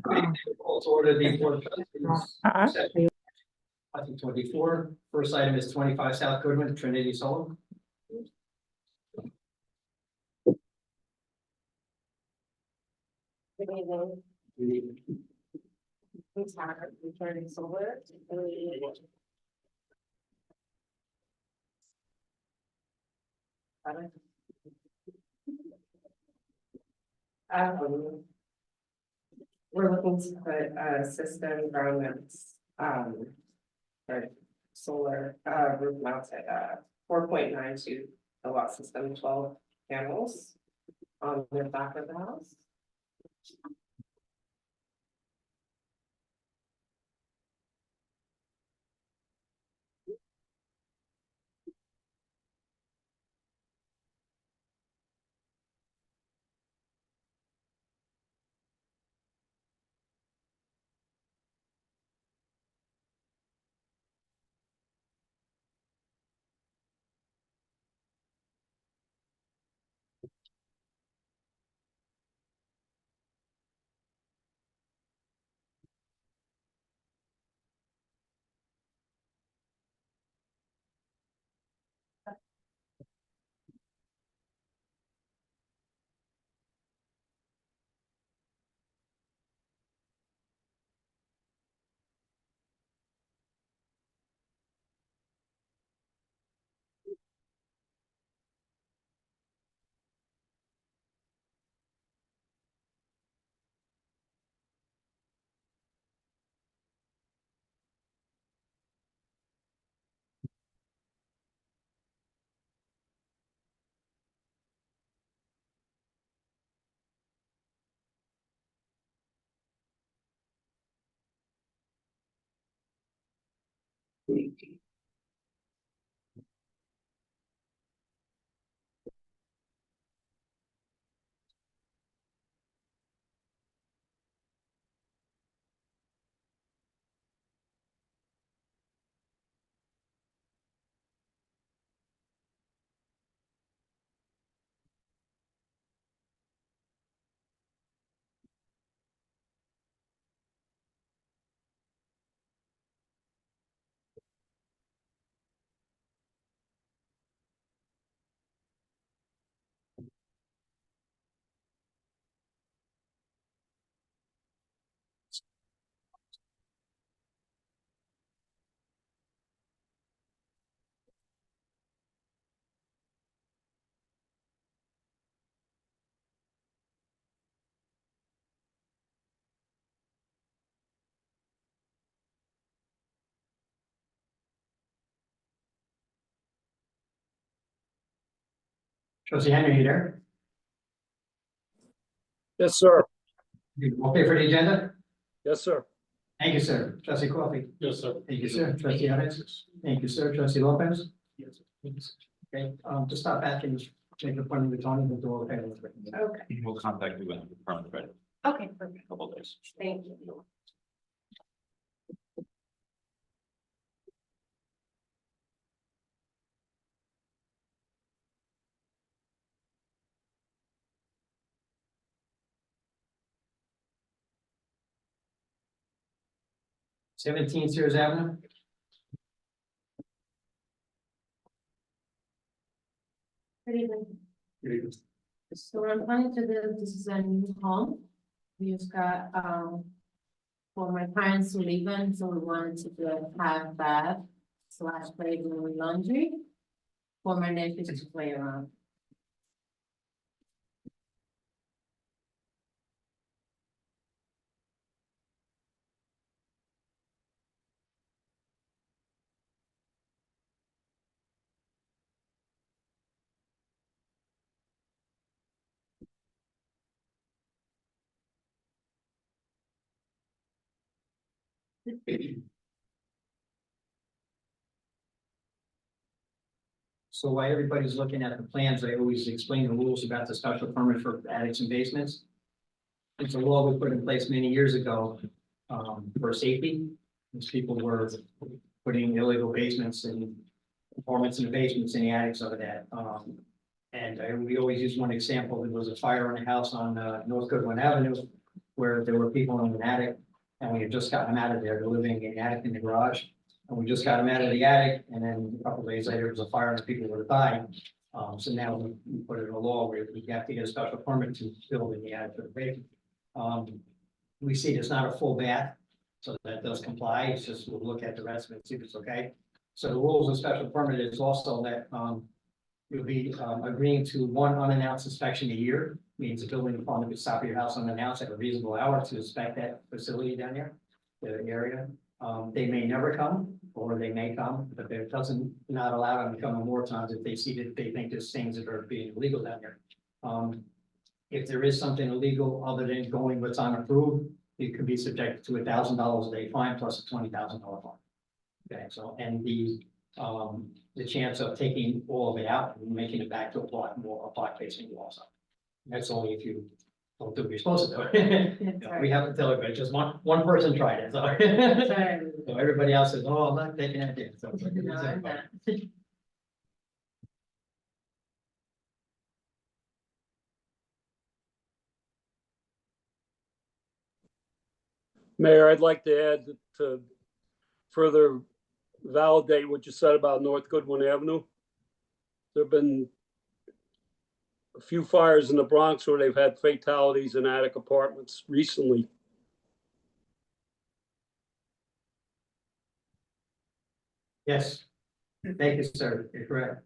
Call to order the Board of Trustees session 2024. First item is 25 South Goodwin, Trinity Solar. Good evening. It's Margaret from Trinity Solar. We're looking to put a system ground mounts, for solar, roof mounted, 4.92 kilowatt system, 12 panels on the back of the house. Trustee Henry, you there? Yes, sir. You okay for the agenda? Yes, sir. Thank you, sir. Trustee Coffey. Yes, sir. Thank you, sir. Trustee Evans. Thank you, sir. Trustee Lopez. Yes. Okay, just stop back and make an appointment with Tony, we'll do all the paperwork. Okay, We'll contact you when the permit ready, okay, perfect. a couple of days. Thank you. Seventeen Sears Avenue. Good evening. So what I'm planning to do, this is a new home. We just got, for my parents to live in, so we wanted to do a half bath slash playroom and laundry for my nephews to play around. So while everybody's looking at the plans, I always explain the rules about the special permit for attics and basements. It's a law we put in place many years ago, for safety. These people were putting illegal basements and apartments in the basements in the attics of that. And we always use one example. There was a fire in a house on North Goodwin Avenue where there were people in an attic, and we had just gotten them out of there. They're living in the attic in the garage. And we just got them out of the attic, and then a couple of days later, there was a fire and the people were dying. So now we put it in a law where we have to get a special permit to build in the attic for the basement. We see it's not a full bath, so that does comply. It's just we'll look at the rest of it, see if it's okay. So the rules of special permit is also that you'll be agreeing to one unannounced inspection a year. Means the building department could stop your house unannounced at a reasonable hour to inspect that facility down there, the area. They may never come, or they may come, but it doesn't not allow them to come more times if they see that they think there's things that are being illegal down there. If there is something illegal other than going what's unapproved, it could be subjected to $1,000 a day fine plus a $20,000 fine. Okay, so and the chance of taking all of it out and making it back to a block facing wall. So that's only if you don't do what you're supposed to do. We have to tell everybody, just one person tried it, so. So everybody else says, oh, I'm not taking that in. So it's like, No, I'm not. Mayor, I'd like to add to further validate what you said about North Goodwin Avenue. There've been a few fires in the Bronx where they've had fatalities in attic apartments recently. Yes, thank you, sir. You're correct.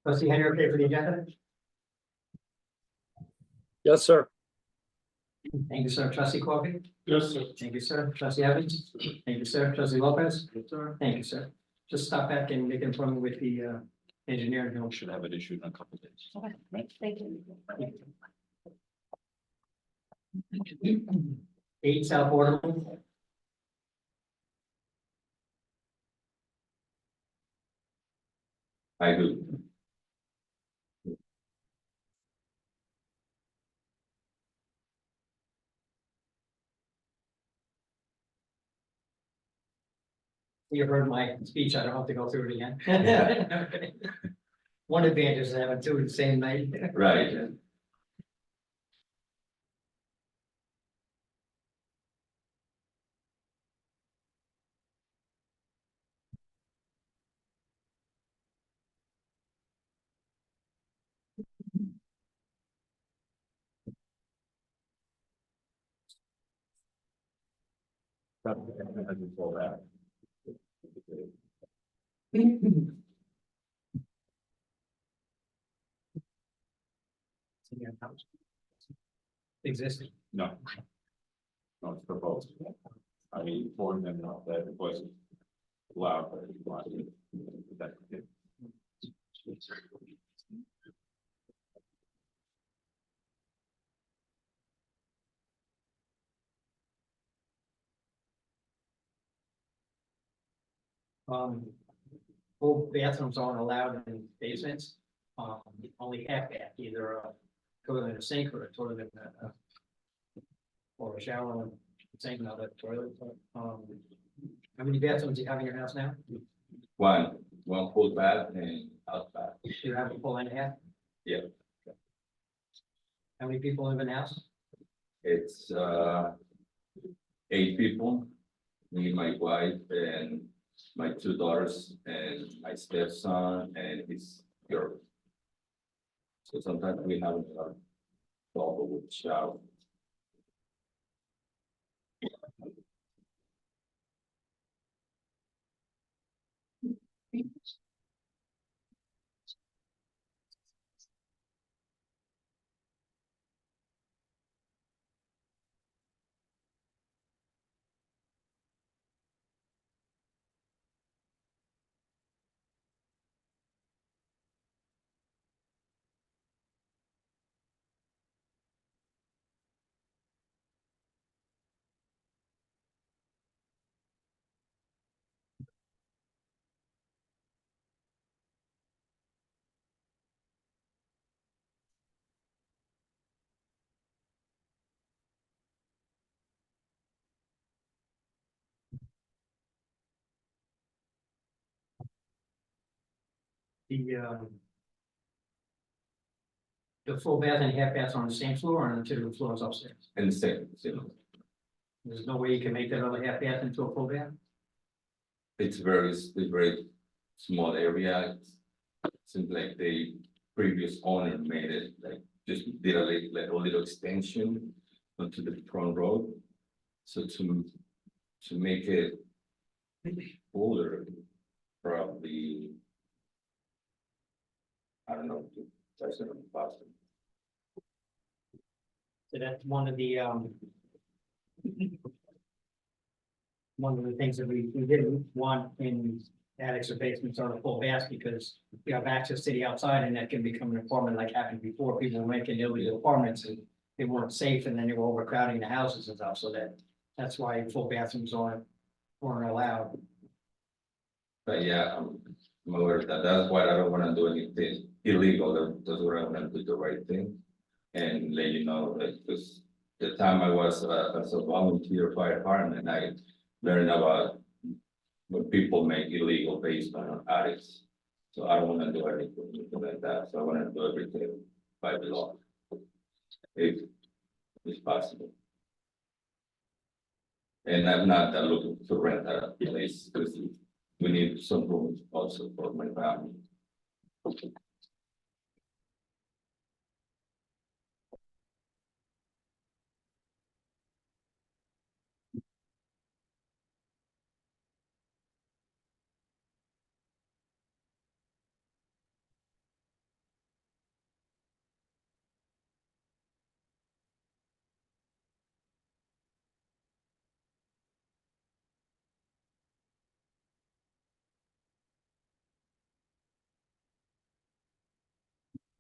Trustee Henry, okay for the agenda? Yes, sir. Thank you, sir. Trustee Coffey? Yes, sir. Thank you, sir. Trustee Evans? Thank you, sir. Trustee Lopez? Yes, sir. Thank you, sir. Just stop back and make an appointment with the engineer. and he'll- Should have it issued in a couple of days. Okay, thank you. 8 South Waterman. I do. You heard my speech. I don't have to go through it again. One advantage is having two the same night. Right. Existing. No. No, it's proposed. I informed them that it wasn't allowed, but it was. That- Both bathrooms aren't allowed in basements. Only half bath, either a toilet and a sink or a toilet and or a shower and sink, not a toilet. How many bathrooms do you have in your house now? One full bath and house bath. Do you have a full and a half? Yeah. How many people live in the house? It's 8 people, me, my wife, and my two daughters and my stepson and his girl. So sometimes we have a trouble with shower. The full bath and half baths on the same floor or on the two floors upstairs? And same, There's no way you can make that other half bath into a full bath? it's very small area. It seems like the previous owner made it, like, just did like a little extension onto the front road. So to make it fuller, probably, I don't know, that's not possible. So that's one of the, one of the things that we didn't want in attics or basements are the full baths, because you have access to the outside and that can become an apartment like happened before. People were making illegal apartments and they weren't safe and then they were overcrowding the houses and stuff, so that's why full bathrooms weren't allowed. But yeah, I'm aware of that. That's why I don't wanna do anything illegal. That's what I wanna do, the right thing. And let you know, like, because the time I was as a volunteer firefighter, I learned about when people make illegal basement on attics. So I don't wanna do anything like that. So I wanna do everything by the law. If it's possible. And I'm not looking to rent a place, because we need some room also for my family.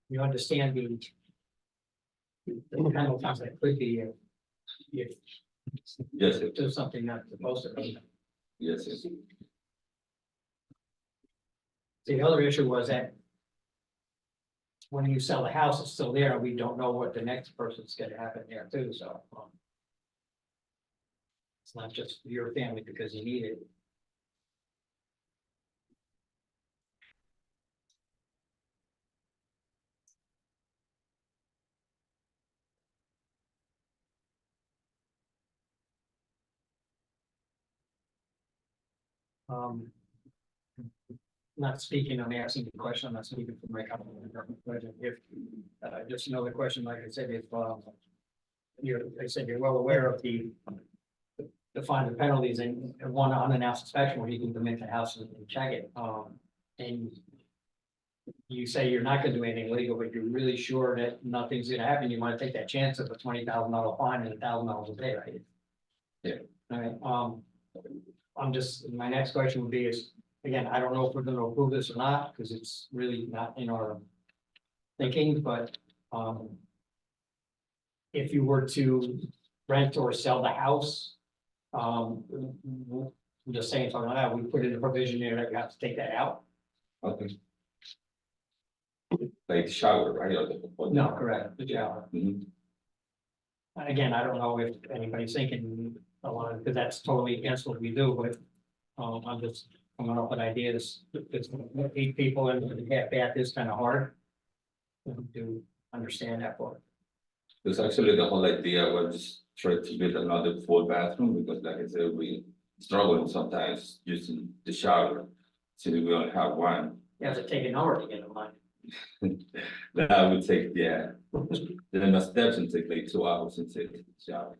You understand the penalties that could be if Yes, you do something not supposed to be. yes, yes. The other issue was that when you sell the house, it's still there, we don't know what the next person's gonna happen there too, so. It's not just your family because you need it. Um. Not speaking, I'm asking the question, I'm not speaking for my company. If, just another question, like I said, if, I said you're well aware of the fine and penalties and one unannounced inspection where you can come into the house and check it, and you say you're not gonna do anything illegal, but you're really sure that nothing's gonna happen, you wanna take that chance of a $20,000 fine and $1,000 a day, right? Yeah. All right, I'm just, my next question would be is, again, I don't know if we're gonna approve this or not, because it's really not in our thinking, but, if you were to rent or sell the house, I'm just saying something like that, we put in a provision there that you have to take that out. Okay. Like shower, right? Or No, correct, the shower. Mhm. Again, I don't know if anybody's thinking a lot, because that's totally against what we do, but, I'm just coming up with ideas. It's 8 people and half bath is kind of hard to understand that part. Because actually the whole idea was just try to build another full bathroom, because like I said, struggling sometimes using the shower, since we only have one. You have to take an hour to get in line. That would take, yeah, then my steps and take like 2 hours and take the shower.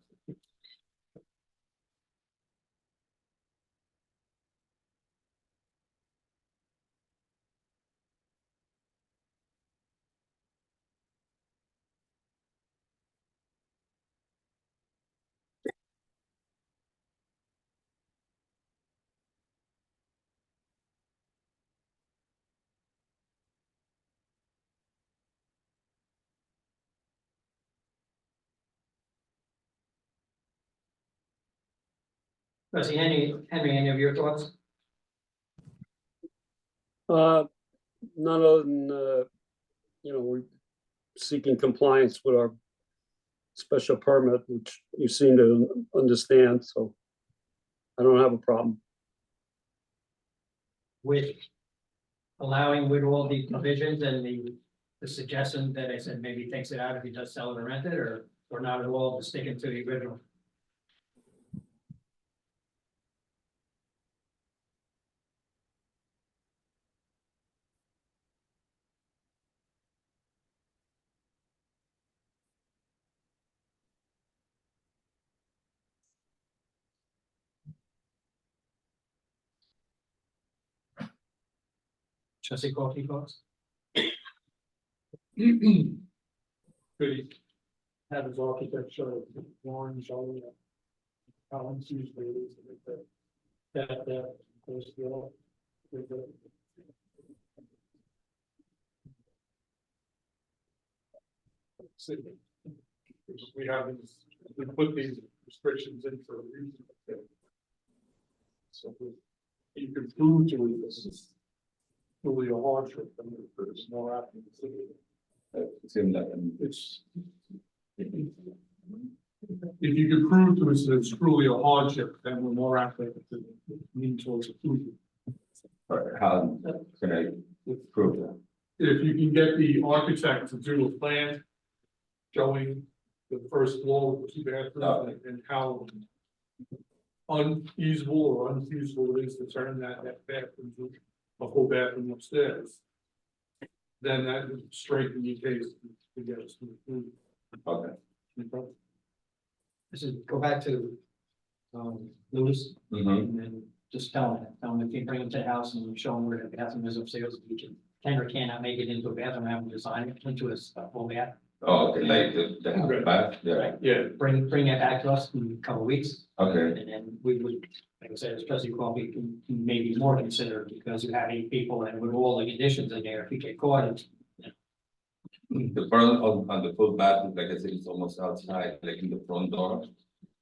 Trustee Henry, any of your thoughts? None other than, we're seeking compliance with our special permit, which you seem to understand, so I don't have a problem. With allowing with all the provisions and the suggestion that I said maybe takes it out if he does sell it or rent it, or not at all, just sticking to the original? Trustee Coffee, folks? Could have his architecture, orange, all that. Columns usually is like that goes well with the. We have these, we put these restrictions in for a reason. So you can prove to it this is really a hardship, and there's more applicants. It seemed like, It's. If you can prove to us that it's truly a hardship, then we're more apt to lean towards approval. how can I prove that? If you can get the architect to do a plan showing the first floor with the 2 bathrooms and how unfeasible or unfeasible it is to turn that bathroom to a whole bathroom upstairs, then that would strengthen your case to get us to approve. Okay. Okay? This is, go back to, Lewis, Mm-hmm. and then just tell him if you bring him to the house and show him where the bathroom is upstairs, he can or cannot make it into a bathroom, have him design it into a full bath. Oh, okay, like the bath, yeah, Yeah, Bring that back to us in a couple of weeks, okay, and then we would, like I said, as trustee Coffee can maybe more considered, because you have 8 people and with all the conditions in there, if you get caught, it's. the front on the full bathroom, like I said, it's almost outside, like in the front door.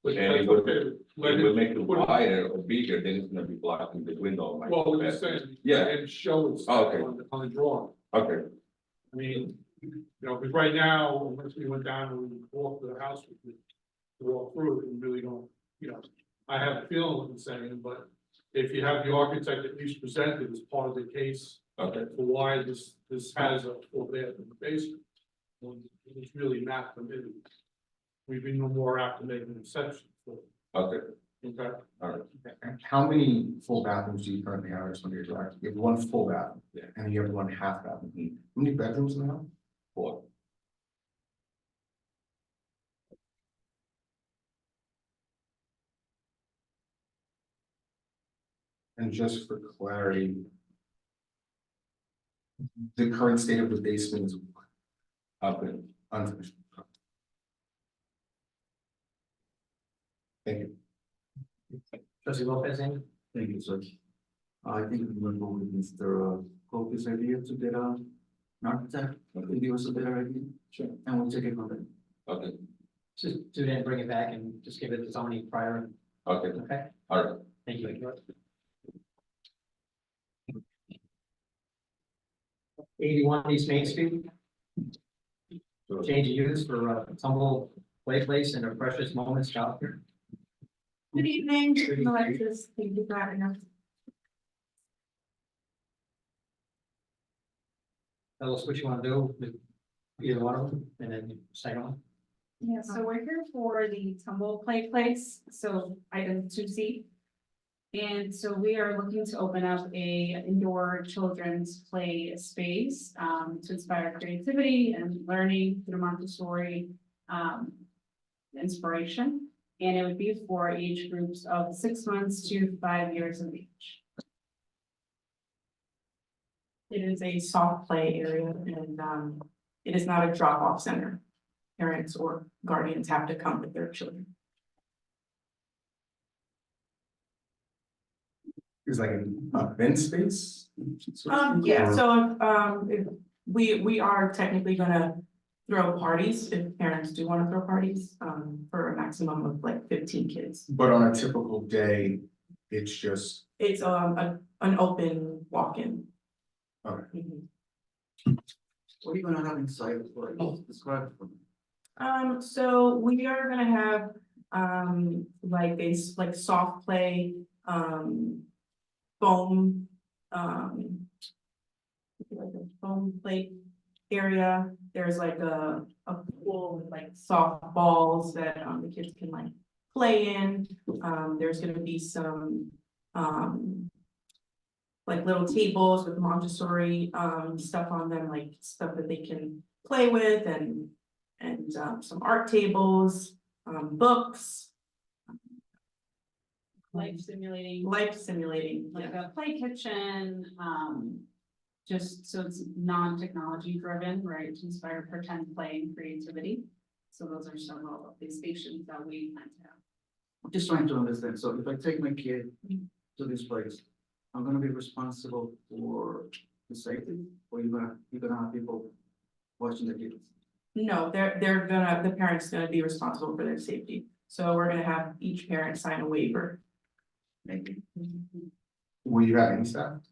but And that's it would, okay. it would make it wider or bigger, then it's gonna be blocking the window. of my Well, we're just bathroom. saying, Yeah. and show it's Oh, okay. on the drawing. Okay, I mean, because right now, unless we went down and we walked to the house, we could walk through it, we really don't, I have a feeling what you're saying, but if you have the architect at least presented as part of the case okay, for why this has a full bath in the basement, when it's really not permitted, we'd be no more apt to make an exception for it. okay, Okay? all right. How many full bathrooms do you currently have? I just want to get You have 1 full bathroom. Yeah. And you have 1 half bathroom. Mhm. How many bedrooms in the house? 4. And just for clarity, the current state of the basement is Okay, unfinished. Thank you. Trustee Lopez, any? Thank you, sir. I think we will go with Mr. Kofi's idea to get an architect, to give us a better idea, sure, and we'll take it from there. okay, Just do that, bring it back and just give it to zoning prior, okay, okay? all right. Thank you. 81 East Main Street, Sure. change of use for tumble play place and a precious moments childcare. Good evening, Good evening. Alexis, thank you for having us. Tell us what you want to do with either one of them, and then second one. Yeah, so we're here for the tumble play place, so item 2C. And so we are looking to open up a indoor children's play space to inspire creativity and learning through Montessori inspiration. And it would be for age groups of 6 months to 5 years of age. It is a soft play area and it is not a drop-off center. Parents or guardians have to come with their children. Is like an event space? Yeah, Or- so we are technically gonna throw parties if parents do wanna throw parties for a maximum of like 15 kids. But on a typical day, it's just, It's an open walk-in. okay. Mhm. What are you gonna have inside, like, describe it for me? So we are gonna have, like like soft play, foam, like a foam plate area. There's like a pool with like soft balls that, the kids can like play in. There's gonna be some, like little tables with Montessori, stuff on them, like stuff that they can play with and some art tables, books, Life simulating. life simulating. Like a play kitchen, just so it's non-technology driven, right, to inspire pretend play and creativity. So those are several of the stations that we plan to have. I'm just trying to understand, so if I take my kid to this place, I'm gonna be responsible for the safety, or you're gonna have people watching the kids? No, the parent's gonna be responsible for their safety. So we're gonna have each parent sign a waiver. Maybe. Will you have any staff?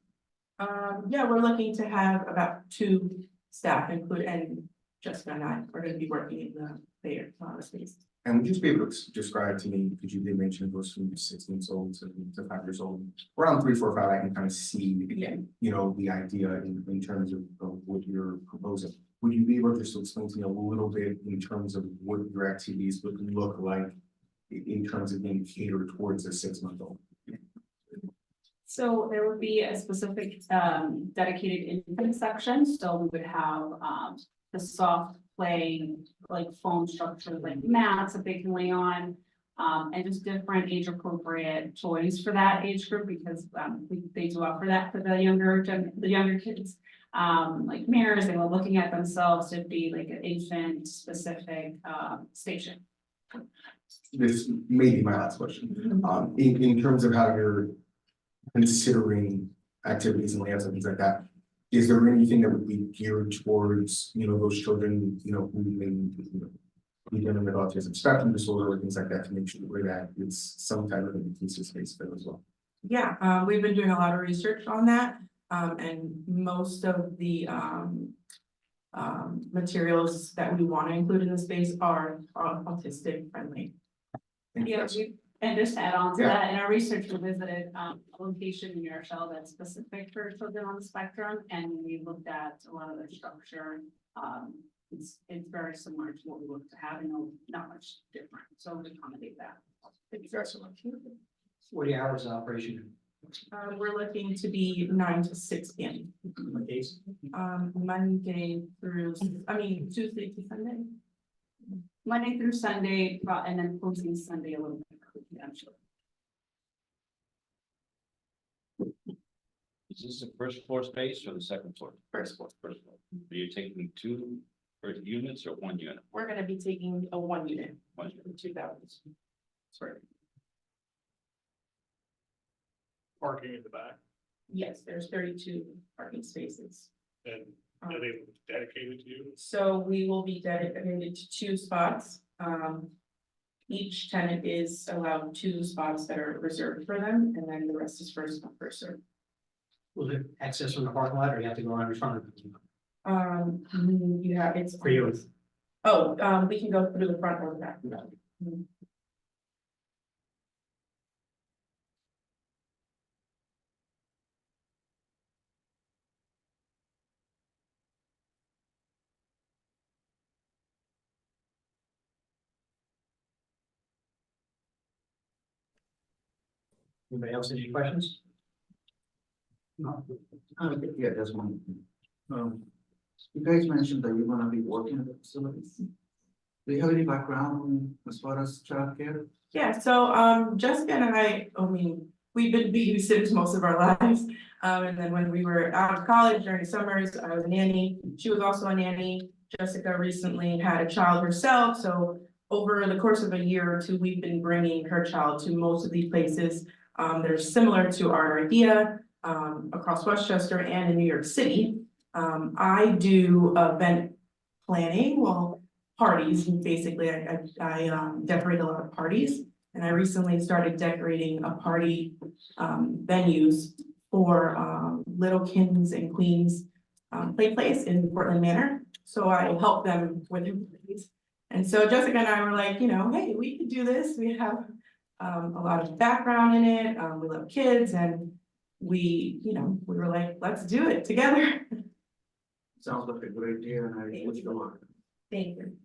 Yeah, we're looking to have about 2 staff and Jessica and I are gonna be working in the space. And would you just be able to describe to me, because you did mention it goes from 6 months old to 5 years old. Around 3, 4, 5, I can kind of see, Yeah. you know, the idea in terms of what you're proposing. Would you be able just to explain to me a little bit in terms of what your activities would look like in terms of being catered towards a 6-month-old? So there would be a specific dedicated infant section, so we would have the soft play, like foam structures, like mats that they can lay on. And just different age appropriate toys for that age group, because they do offer that for the younger kids. Like mirrors, they were looking at themselves to be like an infant specific station. This may be my last question. In terms of how you're considering activities and layouts and things like that, is there anything that would be geared towards, you know, those children, you know, who may, you know, be dealing with autism spectrum disorder or things like that, to make sure that it's some type of inclusive space for them as well? Yeah, we've been doing a lot of research on that, and most of the materials that we want to include in the space are autistic friendly. Yeah, and just to add on to Yeah. that, in our research, we visited a location in New Rochelle that's specific for children on the spectrum, and we looked at a lot of their structure. It's very similar to what we look to have, and not much different, so we accommodate that. Thank you guys so much. 40 hours of operation. We're looking to be 9 to 6 p.m. What days? Monday through, Tuesday to Sunday. Monday through Sunday, and then closing Sunday a little bit, potentially. Is this the first floor space or the second floor? First floor. First floor. Are you taking 2 units or 1 unit? We're gonna be taking a 1 unit, 1 unit. 2,000. Sorry. Parking in the back, Yes, there's 32 parking spaces. and are they dedicated to you? So we will be dedicated to 2 spots. Each tenant is allowed 2 spots that are reserved for them, and then the rest is first come, first served. Will it access from the parking lot, or you have to go around in front of it? You have, it's. For you. Oh, we can go through the front or the back. Anybody else have any questions? Yeah, there's one. You guys mentioned that you're gonna be working at the facilities. Do you have any background as far as childcare? Yeah, so Jessica and I mean, we've been babysitters most of our lives. And then when we were out of college during the summers, I was a nanny. She was also a nanny. Jessica recently had a child herself, so over the course of a year or two, we've been bringing her child to most of these places. They're similar to our idea across Westchester and in New York City. I do event planning, well, parties, and basically I decorate a lot of parties. And I recently started decorating a party venues for little kings and queens play place in Portland Manor. So I help them with their parties. And so Jessica and I were like, you know, hey, we could do this. We have a lot of background in it. We love kids, and we were like, let's do it together. Sounds like a great idea, and I wish you luck. Thank you.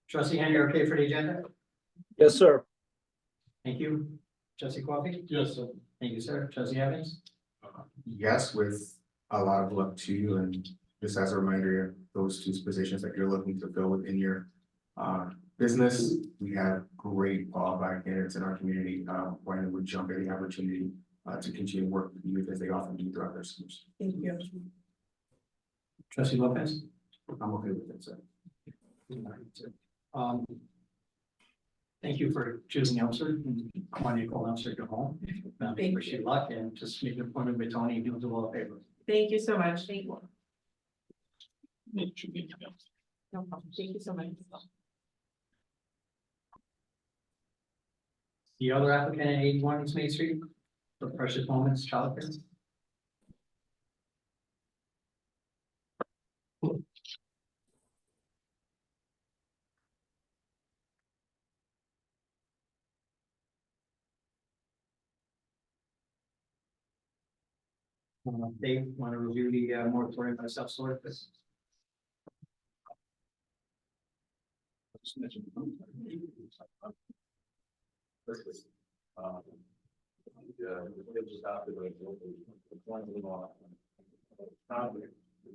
Trustee Henry, okay for the agenda? Yes, sir. Thank you. Trustee Coffee? Yes, sir. Thank you, sir. Trustee Evans? Yes, with a lot of luck to you, and just as a reminder, those two positions that you're looking to fill within your business, we have great qualified candidates in our community, when we jump at the opportunity to continue to work with youth as they often do throughout their schools. Thank you. Trustee Lopez? I'm okay with that, sir. Thank you for choosing Elmsford and wanting to call Elmsford your home. Thank Wish you luck, and just make an appointment with Tony, and he'll do all the favor. Thank you so much. Thank you. No problem. Thank you so much. The other applicant at 81 East Main Street for Precious Moments Childcare. Dave, want to review the moratorium by self-storage?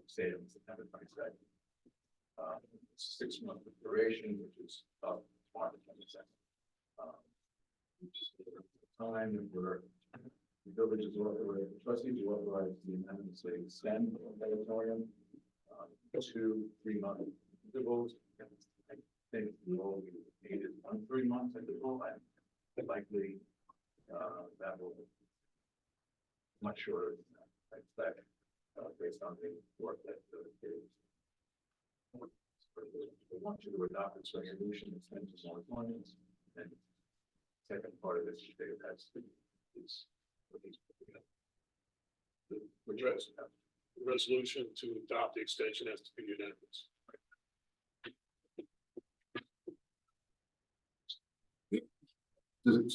Say on September 22nd. 6 month duration, which is March 22nd. Time that the village is authorized, the trustees are authorized the amendments to extend the moratorium to 3 month intervals. I think we all need is 1 3 month interval, and likely that will much shorter than that, I expect, based on the work that the kids. We want you to adopt this resolution, extend to moratoriums, and second part of this, Dave has is what he's putting up. The resolution to adopt the extension has to be unanimous.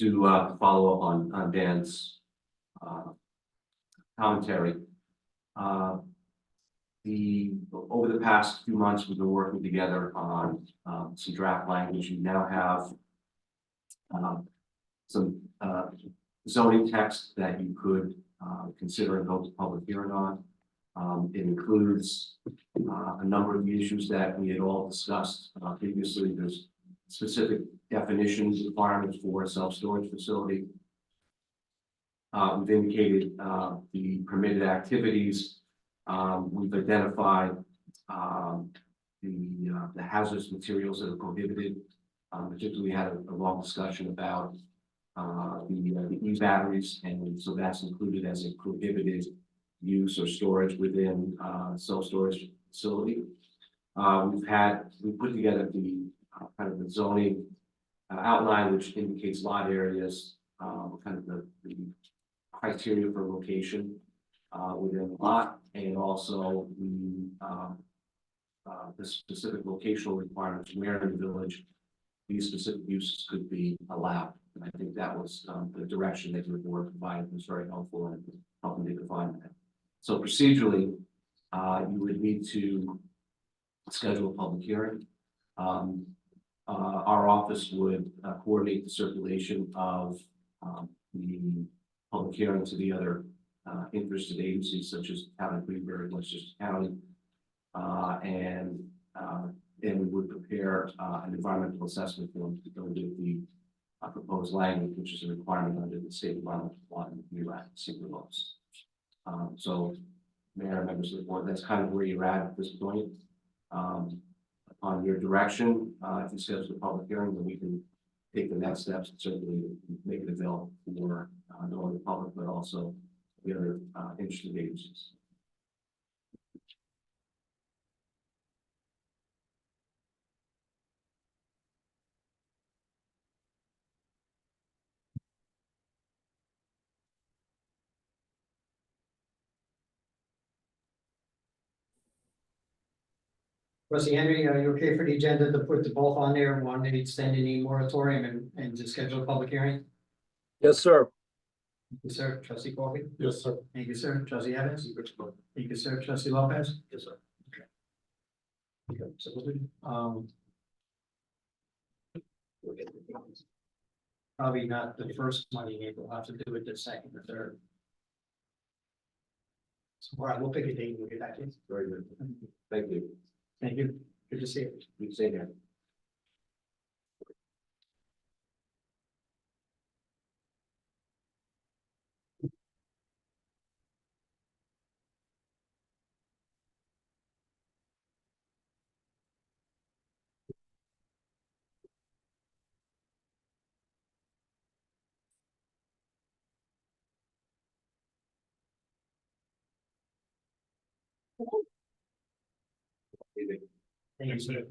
To follow up on Dan's commentary. Over the past few months, we've been working together on some draft language. We now have some zoning text that you could consider and go to public hearing on. It includes a number of the issues that we had all discussed previously. There's specific definitions, requirements for a self-storage facility. We've indicated the permitted activities. We've identified the hazardous materials that are prohibited. Particularly, we had a long discussion about the e-batteries, and so that's included as a prohibited use or storage within self-storage facility. We put together the kind of the zoning outline, which indicates lot areas, kind of the criteria for location within the lot, and also the specific locational requirements where in the village these specific uses could be allowed. And I think that was the direction that your board provided was very helpful in helping to define that. So procedurally, you would need to schedule a public hearing. our office would coordinate the circulation of the public hearing to the other interested agencies such as Town of Greenberg, Westchester County. Then we would prepare an environmental assessment form to go with the proposed language, which is a requirement under the state environmental law and New Act, secret laws. So, Mayor, members of the board, that's kind of where you're at this point. On your direction, if you schedule the public hearing, then we can take the next steps and certainly make it available for not only the public, but also the other interested agencies. Trustee Henry, are you okay for the agenda to put the both on there, one to extend any moratorium and to schedule a public hearing? Yes, sir. Thank you, sir. Trustee Corby? Yes, sir. Thank you, sir. Trustee Evans? Thank you, sir. Trustee Lopez? Yes, sir. Okay, so we'll do, probably not the first Monday in April, we'll have to do it the second or third. So, all right, we'll pick a date, we'll get back in. Very good. Thank you. Thank you. Good to see you. You say that. Thank you, sir.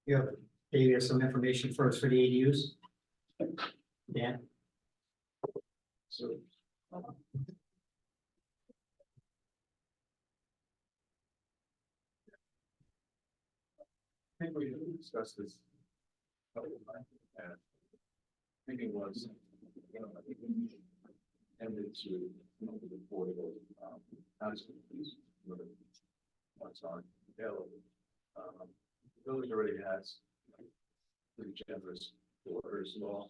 Yeah, gave you some information first for the ADUs. Dan? So. I think we discussed this. And thinking was, I think we ended to come up with affordable, housing, what's on available. The village already has pretty generous orders law,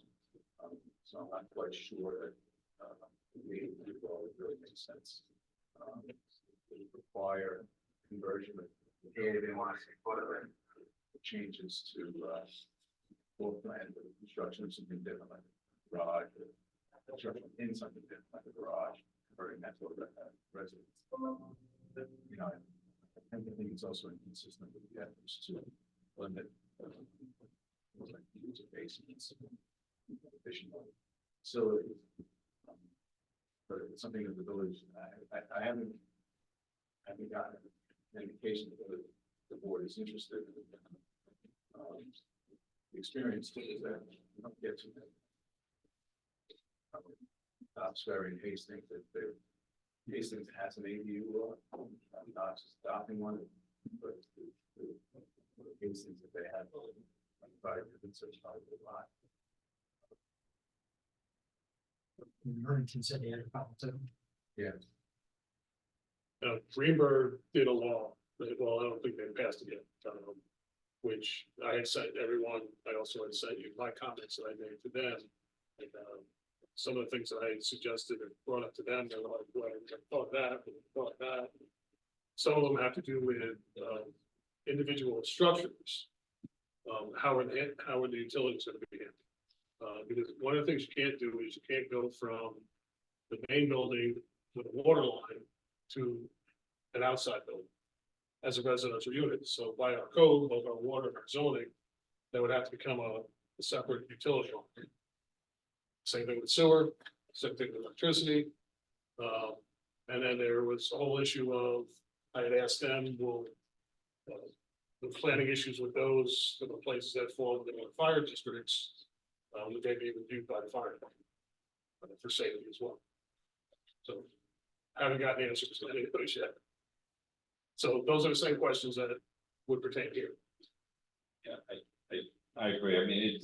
so I'm not quite sure that we really makes sense. It would require conversion of changes to floor plan, but construction of something different like a garage, or construction in something different like a garage, converting that to a residence. You know, I think it's also inconsistent with the efforts to limit like use of basements, efficient facilities. But it's something that the village, I haven't gotten an indication that the board is interested in. The experience is that you don't get to Dobbs-Ferry and Hastings, that Hastings has an ADU law, Dobbs is adopting one, but the Hastings that they have, probably such a lot. Burlington said they had a problem too. Yeah. Greenberg did a law, well, I don't think they passed it yet, which I had sent everyone, I also had sent you my comments that I made to them. And, some of the things that I had suggested and brought up to them, they were like, well, I thought that, thought that. Some of them have to do with, individual structures. How are the utilities going to be handled? Because one of the things you can't do is you can't go from the main building with a water line to an outside building as a residential unit. So by our code, both our water and our zoning, that would have to become a separate utility line. Same thing with sewer, same thing with electricity. And then there was a whole issue of, I had asked them, will the planning issues with those, the places that fall within the fire districts, would they be reviewed by the fire department for safety as well? So I haven't gotten answers to any of those yet. So those are the same questions that would pertain here. Yeah, I agree. I mean,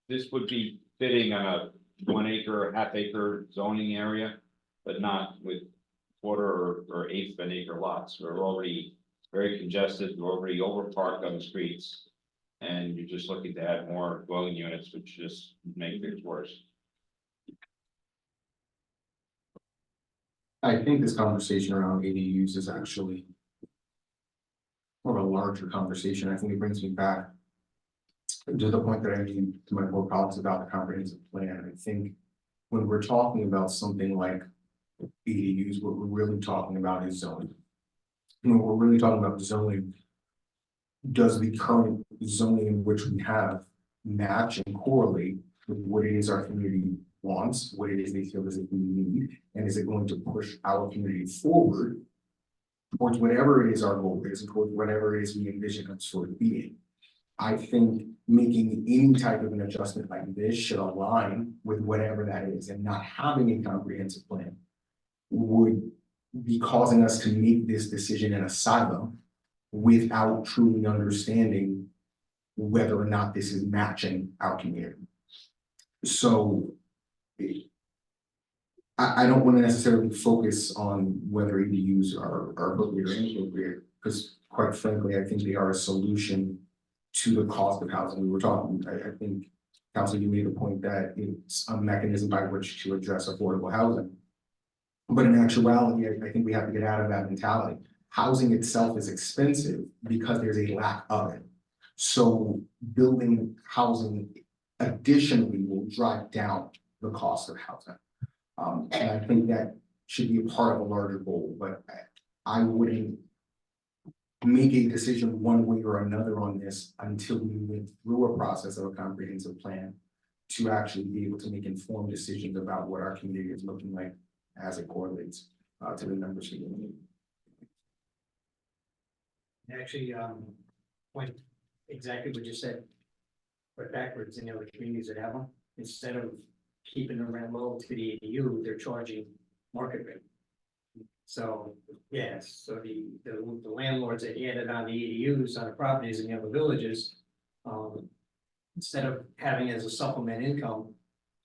this would be fitting on a 1 acre, half acre zoning area, but not with quarter or eighth of an acre lots. We're already very congested, we're already overparked on the streets. And you're just looking to add more dwelling units, which just make things worse. I think this conversation around ADUs is actually more of a larger conversation. I think it brings me back to the point that I made to my board colleagues about the comprehensive plan. I think when we're talking about something like ADUs, what we're really talking about is zoning. When we're really talking about zoning, does the current zoning in which we have match and correlate with what it is our community wants, what it is they feel as if we need, and is it going to push our community forward towards whatever it is our goal is, and towards whatever it is we envision us sort of being. I think making any type of an adjustment like this should align with whatever that is, and not having a comprehensive plan would be causing us to make this decision in a silo without truly understanding whether or not this is matching our community. So I don't want to necessarily focus on whether ADUs are appropriate or inappropriate, because quite frankly, I think they are a solution to the cost of housing. We were talking, I think, Council, you made a point that it's a mechanism by which to address affordable housing. But in actuality, I think we have to get out of that mentality. Housing itself is expensive because there's a lack of it. So building housing additionally will drive down the cost of housing. And I think that should be a part of a larger goal, but I wouldn't make a decision one way or another on this until we went through a process of a comprehensive plan to actually be able to make informed decisions about what our community is looking like as it correlates to the numbers we need. Actually, went exactly what you said, but backwards in the other communities that have them, instead of keeping the rent low to the ADU, they're charging market rate. So, yes, so the landlords that added on the ADUs on the properties in the other villages, instead of having as a supplement income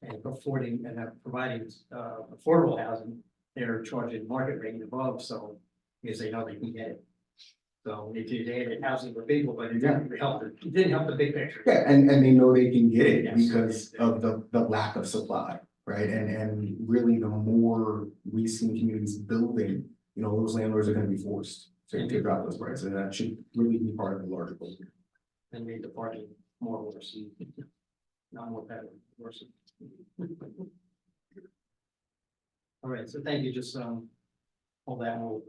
and affording and providing affordable housing, they're charging market rate and above, so because they know they can get it. So if you added housing for people, but it didn't help, it didn't help the big picture. Yeah, and they know they can get it Yes. because of the lack of supply, right? And really, the more we see communities building, you know, those landlords are gonna be forced to drop those prices, and that should really be part of the larger goal. And made the party more worse, not more better, worse. All right, so thank you, just, hold that one.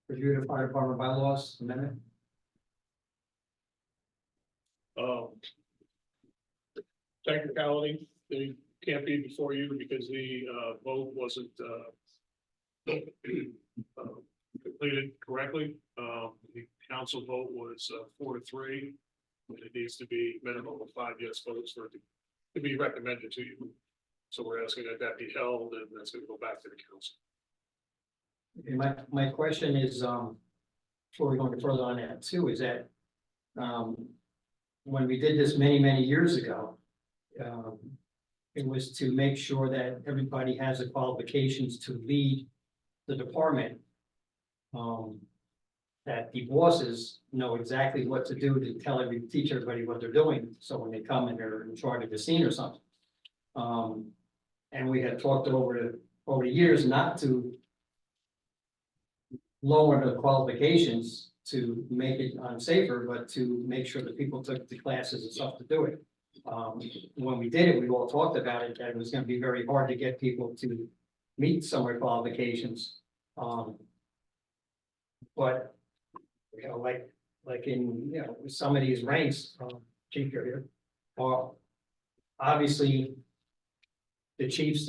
Review the fire department bylaws amendment. Technicality, they can't be before you because the vote wasn't completed correctly. The council vote was 4-3. And it needs to be minimum of 5 yes votes for it to be recommended to you. So we're asking that be held, and that's going to go back to the council. Okay, my question is, before we go any further on that too, is that, when we did this many years ago, it was to make sure that everybody has the qualifications to lead the department. That the bosses know exactly what to do to teach everybody what they're doing, so when they come and they're in charge of the scene or something. And we had talked over the years not to lower the qualifications to make it unsafer, but to make sure that people took the classes and stuff to do it. When we did it, we all talked about it, that it was gonna be very hard to get people to meet some of their qualifications. But, you know, like in, you know, some of these ranks, chief here, are obviously the chiefs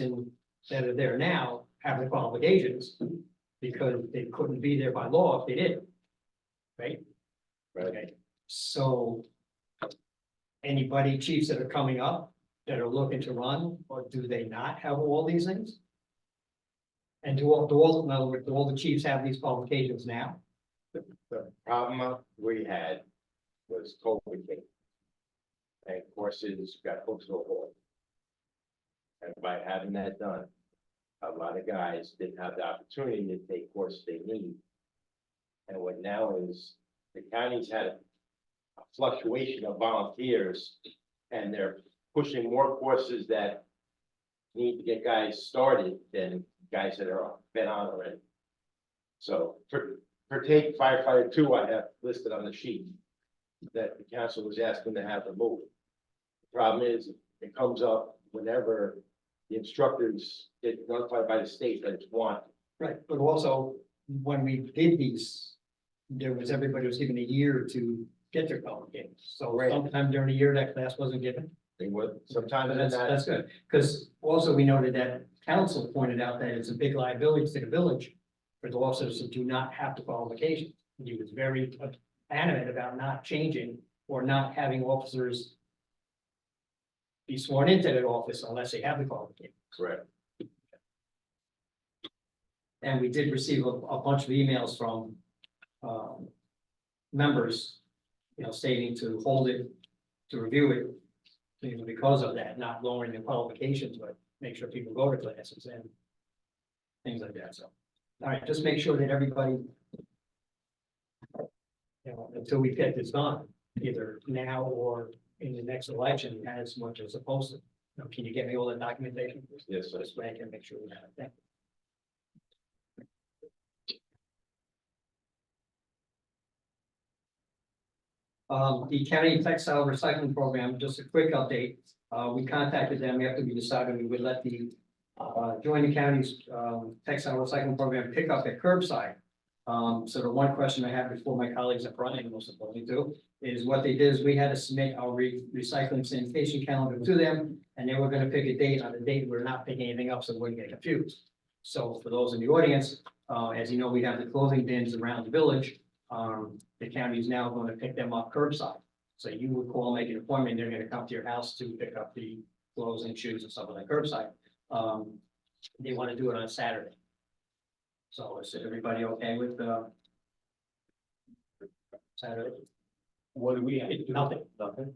that are there now have the qualifications because they couldn't be there by law if they didn't. Right? Okay, so anybody chiefs that are coming up that are looking to run, or do they not have all these things? And in other words, do all the chiefs have these qualifications now? The problem we had was COVID came. And courses got put to a halt. And by having that done, a lot of guys didn't have the opportunity to take courses they need. And what now is, the county's had a fluctuation of volunteers, and they're pushing more courses that need to get guys started than guys that are been on already. So for take firefighter 2, I have listed on the sheet that the council was asking to have removed. The problem is, it comes up whenever the instructors get notified by the state that it's wanted. Right, but also, when we did these, everybody was given a year to get their qualifications. So Right. sometime during the year, that class wasn't given. They would, sometimes That's, it's not. that's good, because also we noted that council pointed out that it's a big liability to the village for the officers who do not have the qualification. He was very adamant about not changing or not having officers be sworn into that office unless they have the qualification. Correct. And we did receive a bunch of emails from members, stating to hold it, to review it. Because of that, not lowering the qualifications, but make sure people go to classes and things like that, so. All right, just make sure that everybody, until we get this done, either now or in the next election, as much as opposed to. Can you get me all the documentation? Yes, sir. This way I can make sure we have it. The county textile recycling program, just a quick update. We contacted them after we decided we would let the join the county's textile recycling program pick up at curbside. So the one question I have before my colleagues are running, most importantly do, is what they did is we had to submit our recycling sanitation calendar to them, and they were gonna pick a date. On the date, we're not picking anything up, so we wouldn't get confused. So for those in the audience, as you know, we have the clothing bins around the village. The county is now going to pick them up curbside. So you would call, make an appointment, they're gonna come to your house to pick up the clothes and shoes and stuff like that curbside. They wanna do it on Saturday. So is everybody okay with, Saturday? What do we have? Nothing. Nothing?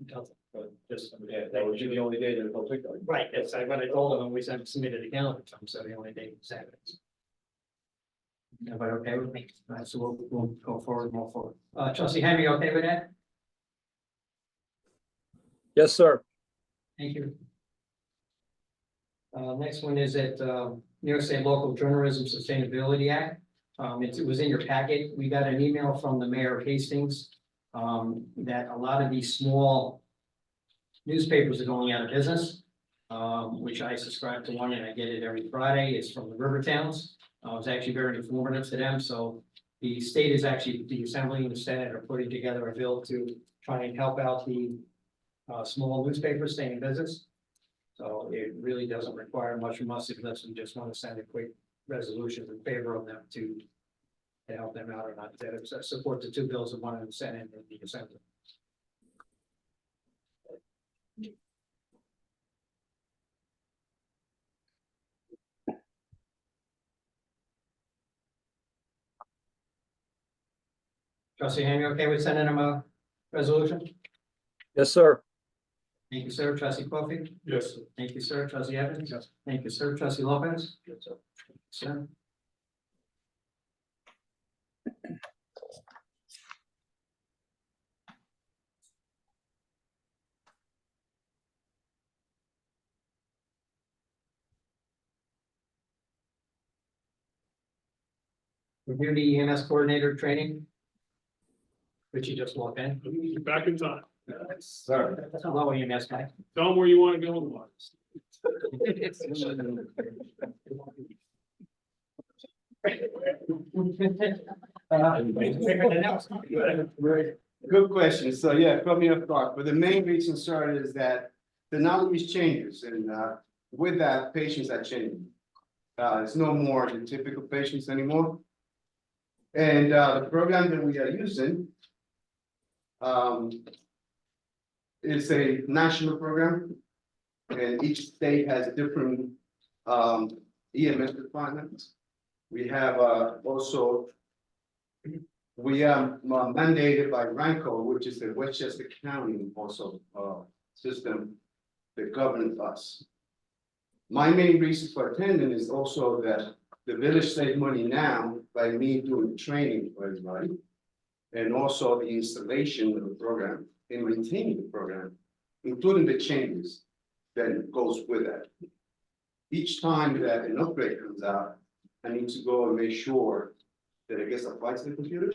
But just, That would be the only day there's no pickup. right, that's what I told them, when we submitted the calendar, so the only day was Saturdays. Everybody okay with me? All right, so we'll go forward, more forward. Trustee Henry, you okay with that? Yes, sir. Thank you. Next one is at, New York State Local Journalism Sustainability Act. It was in your packet. We got an email from the mayor of Hastings, that a lot of these small newspapers are going out of business, which I subscribe to one and I get it every Friday. It's from the river towns. It's actually very informative to them. So the state is actually, the Assembly and the Senate are putting together a bill to try and help out the small newspapers staying in business. So it really doesn't require much from us unless we just want to send a quick resolution in favor of them to help them out or not. To support the two bills, one in the Senate and the Assembly. Trustee Ham, you okay with sending them a resolution? Yes, sir. Thank you, sir. Trustee Coffee? Yes. Thank you, sir. Trustee Evans? Yes. Thank you, sir. Trustee Lopez? Yes, sir. Sir. Review the EMS coordinator training. Which you just walked in. Back in time. Sir. That's a low EMS guy. Tell them where you want to go and what. Good question. So yeah, put me off guard, but the main reason, sir, is that the knowledge changes and with that, patients are changing. It's no more the typical patients anymore. And the program that we are using is a national program, and each state has different EMS departments. We have also We are mandated by RANCO, which is the Westchester County also system that governs us. My main reason for attending is also that the village save money now by me doing the training for everybody. And also the installation of the program and maintaining the program, including the changes that goes with that. Each time that an upgrade comes out, I need to go and make sure that it gets applied to the computers.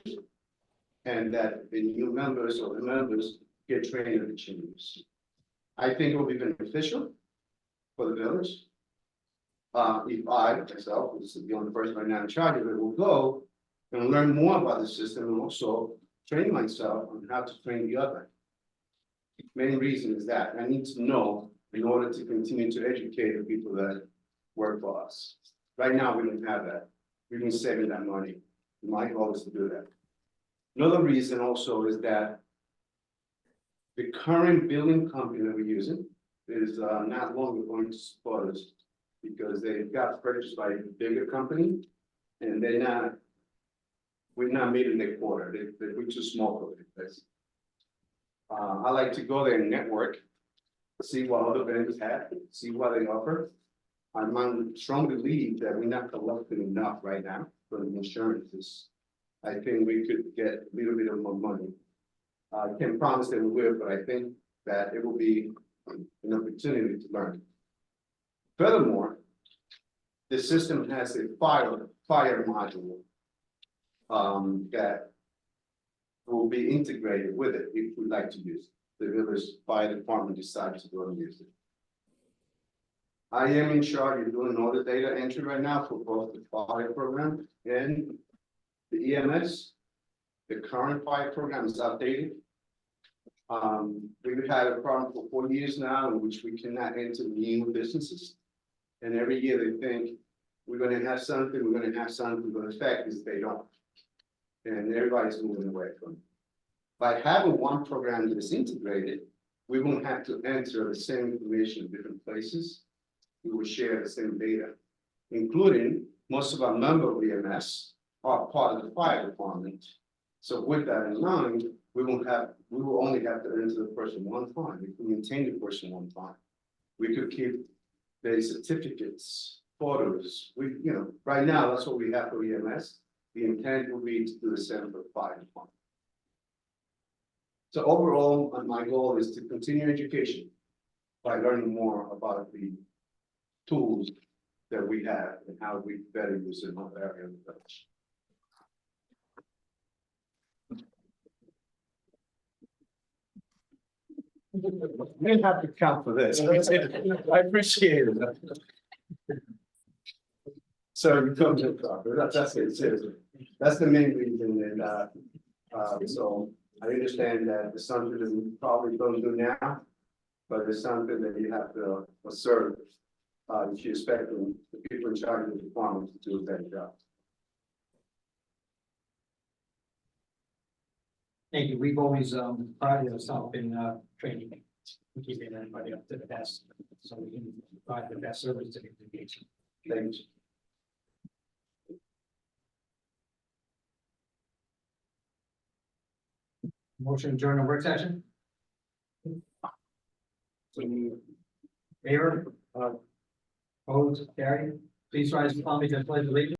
And that the new members or the members get trained on the changes. I think it will be beneficial for the village. If I myself, this is the only person right now in charge of it, will go and learn more about the system and also train myself on how to train the other. Main reason is that I need to know in order to continue to educate the people that work for us. Right now, we don't have that. We've been saving that money. My goal is to do that. Another reason also is that the current billing company that we're using is not longer going to support us because they got purchased by a bigger company and we're not meeting their quota. We're too small for this. I like to go there and network, see what other vendors have, see what they offer. I'm strongly believe that we're not collecting enough right now for the insurances. I think we could get a little bit of more money. I can't promise that we will, but I think that it will be an opportunity to learn. Furthermore, the system has a fire module that will be integrated with it if we'd like to use it. The village fire department decides to go and use it. I am in charge of doing all the data entry right now for both the fire program and the EMS. The current fire program is outdated. We've had a problem for 4 years now in which we cannot enter new businesses. And every year they think we're gonna have something, but the fact is they don't. And everybody's moving away from it. By having one program that is integrated, we won't have to enter the same information in different places. We will share the same data, including most of our member of EMS are part of the fire department. So with that in mind, we will only have to enter the person one time. We can maintain the person one time. We could keep their certificates, photos. Right now, that's what we have for EMS. The intent will be to do the same for the fire department. So overall, my goal is to continue education by learning more about the tools that we have and how we better use it in our area of the village. You didn't have to count for this. I appreciate it. So you come to talk, that's it, seriously. That's the main reason, and so I understand that it's something that we probably don't do now, but it's something that you have to observe. If you expect the people in charge of the department to do a better job. Thank you. We've always prided ourselves in training, keeping everybody up to the best, so we can provide the best service to the engagement. Thanks. Motion to adjourn the work session. Favor? Opposed? Carried. Please rise and follow me to the pledge of allegiance.